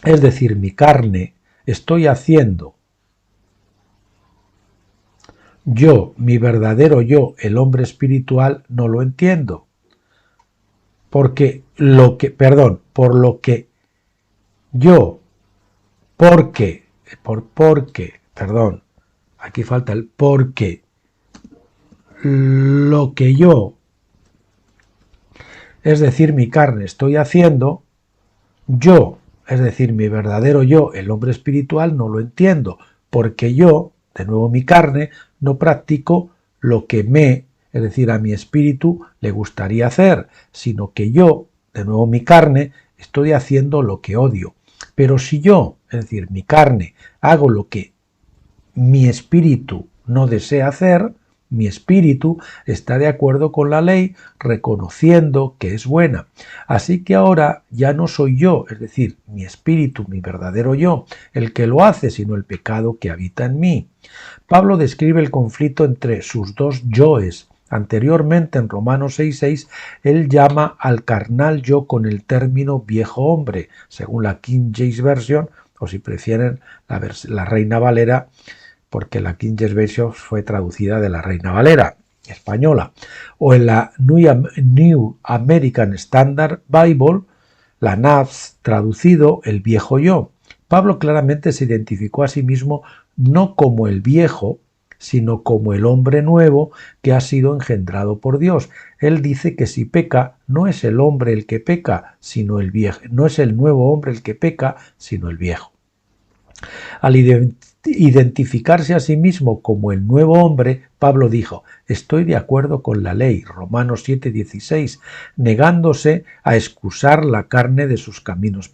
es decir, mi carne, estoy haciendo, yo, mi verdadero yo, el hombre espiritual, no lo entiendo. Porque aquí falta el porque, lo que yo, es decir, mi carne, estoy haciendo, yo, es decir, mi verdadero yo, el hombre espiritual, no lo entiendo, porque yo, de nuevo mi carne, no practico lo que es decir, a mi espíritu le gustaría hacer, sino que yo, de nuevo mi carne, estoy haciendo lo que odio. Pero si yo, es decir, mi carne, hago lo que mi espíritu no desea hacer, mi espíritu está de acuerdo con la ley, reconociendo que es buena. Así que ahora ya no soy yo, es decir, mi espíritu, mi verdadero yo, el que lo hace, sino el pecado que habita en mí. Pablo describe el conflicto entre sus dos yoes. Anteriormente, en Romanos 6:6, él llama al carnal yo con el término viejo hombre, según la King James Version, o si prefieren la Reina Valera, porque la King James Version fue traducida de la Reina Valera española, o en la New American Standard Bible, la NAS, traducido el viejo yo. Pablo claramente se identificó a sí mismo no como el viejo, sino como el hombre nuevo que ha sido engendrado por Dios. Él dice que si peca, no es el hombre el que peca, sino el viejo. No es el nuevo hombre el que peca, sino el viejo. Al identificarse a sí mismo como el nuevo hombre, Pablo dijo: estoy de acuerdo con la ley, Romanos 7:16, negándose a excusar la carne de sus caminos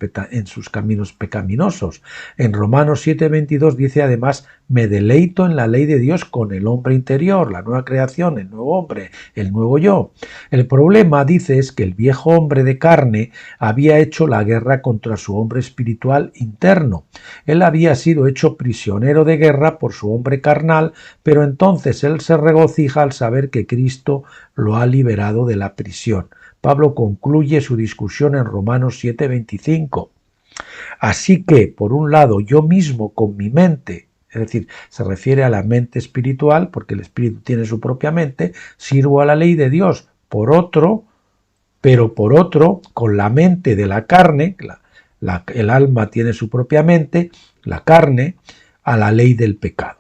pecaminosos. En Romanos 7:22 dice además: me deleito en la ley de Dios con el hombre interior, la nueva creación, el nuevo hombre, el nuevo yo. El problema, dice, es que el viejo hombre de carne había hecho la guerra contra su hombre espiritual interno. Él había sido hecho prisionero de guerra por su hombre carnal, pero entonces él se regocija al saber que Cristo lo ha liberado de la prisión. Pablo concluye su discusión en Romanos 7:25. Así que, por un lado, yo mismo con mi mente, es decir, se refiere a la mente espiritual, porque el espíritu tiene su propia mente, sirvo a la ley de Dios. Por otro, pero por otro, con la mente de la carne, el alma tiene su propia mente, la carne, a la ley del pecado.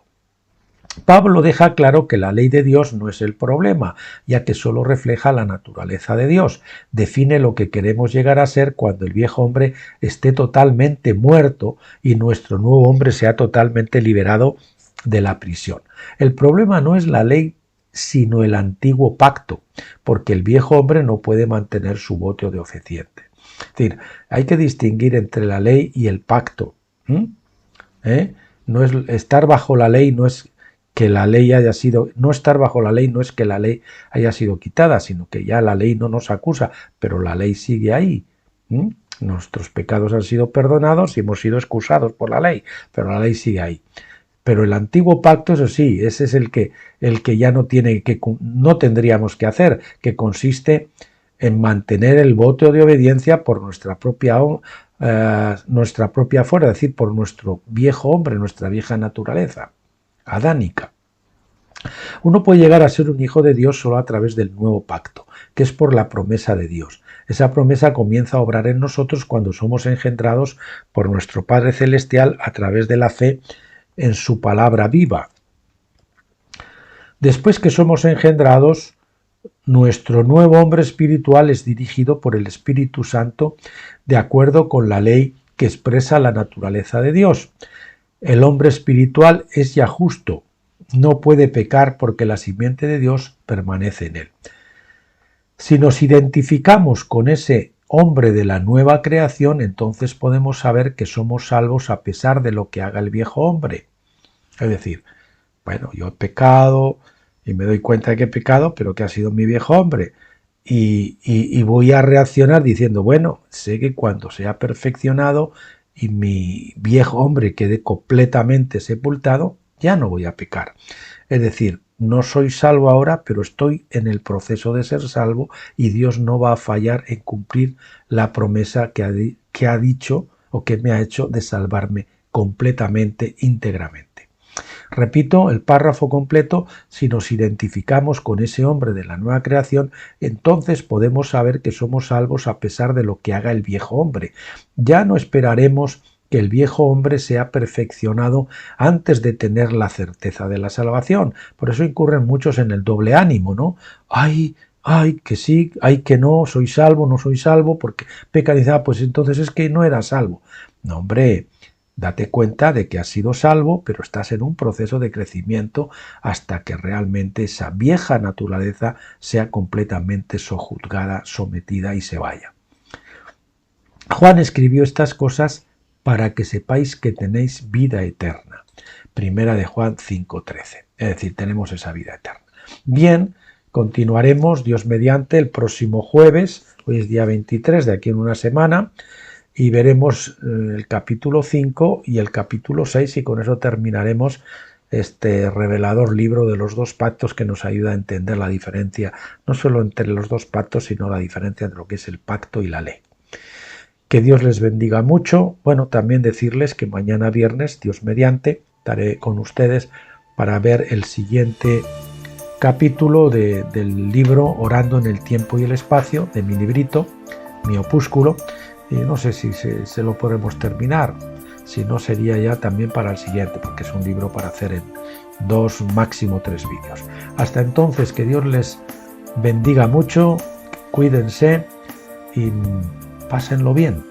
Pablo deja claro que la ley de Dios no es el problema, ya que solo refleja la naturaleza de Dios. Define lo que queremos llegar a ser cuando el viejo hombre esté totalmente muerto y nuestro nuevo hombre sea totalmente liberado de la prisión. El problema no es la ley, sino el antiguo pacto, porque el viejo hombre no puede mantener su voto de ofreciente. Es decir, hay que distinguir entre la ley y el pacto. No es estar bajo la ley, no es que la ley haya sido, no estar bajo la ley no es que la ley haya sido quitada, sino que ya la ley no nos acusa, pero la ley sigue ahí. Nuestros pecados han sido perdonados y hemos sido excusados por la ley, pero la ley sigue ahí. Pero el antiguo pacto, eso sí, ese es el que ya no tendríamos que hacer, que consiste en mantener el voto de obediencia por nuestra propia fuerza, es decir, por nuestro viejo hombre, nuestra vieja naturaleza adánica. Uno puede llegar a ser un hijo de Dios solo a través del nuevo pacto, que es por la promesa de Dios. Esa promesa comienza a obrar en nosotros cuando somos engendrados por nuestro Padre Celestial a través de la fe en su palabra viva. Después que somos engendrados, nuestro nuevo hombre espiritual es dirigido por el Espíritu Santo de acuerdo con la ley que expresa la naturaleza de Dios. El hombre espiritual es ya justo, no puede pecar porque la simiente de Dios permanece en él. Si nos identificamos con ese hombre de la nueva creación, entonces podemos saber que somos salvos a pesar de lo que haga el viejo hombre. Es decir, bueno, yo he pecado y me doy cuenta de que he pecado, pero que ha sido mi viejo hombre. Y voy a reaccionar diciendo, bueno, sé que cuando sea perfeccionado y mi viejo hombre quede completamente sepultado, ya no voy a pecar. Es decir, no soy salvo ahora, pero estoy en el proceso de ser salvo y Dios no va a fallar en cumplir la promesa que ha dicho o que me ha hecho de salvarme completamente, íntegramente. Repito el párrafo completo: si nos identificamos con ese hombre de la nueva creación, entonces podemos saber que somos salvos a pesar de lo que haga el viejo hombre. Ya no esperaremos que el viejo hombre sea perfeccionado antes de tener la certeza de la salvación. Por eso incurren muchos en el doble ánimo, ¿no? Ay, que sí, ay, que no, soy salvo, no soy salvo, porque peca y dice, pues entonces es que no era salvo. No, hombre, date cuenta de que has sido salvo, pero estás en un proceso de crecimiento hasta que realmente esa vieja naturaleza sea completamente sojuzgada, sometida y se vaya. Juan escribió estas cosas para que sepáis que tenéis vida eterna. Primera de Juan 5:13. Es decir, tenemos esa vida eterna. Bien, continuaremos, Dios mediante, el próximo jueves. Hoy es día 23, de aquí en una semana. Y veremos el capítulo 5 y el capítulo 6 y con eso terminaremos este revelador libro de los dos pactos que nos ayuda a entender la diferencia, no solo entre los dos pactos, sino la diferencia entre lo que es el pacto y la ley. Que Dios les bendiga mucho. Bueno, también decirles que mañana viernes, Dios mediante, estaré con ustedes para ver el siguiente capítulo del libro Orando en el tiempo y el espacio, de mi librito, mi opúsculo. Y no sé si se lo podremos terminar, si no sería ya también para el siguiente, porque es un libro para hacer en 2, máximo 3 vídeos. Hasta entonces, que Dios les bendiga mucho, cuídense y pásenlo bien.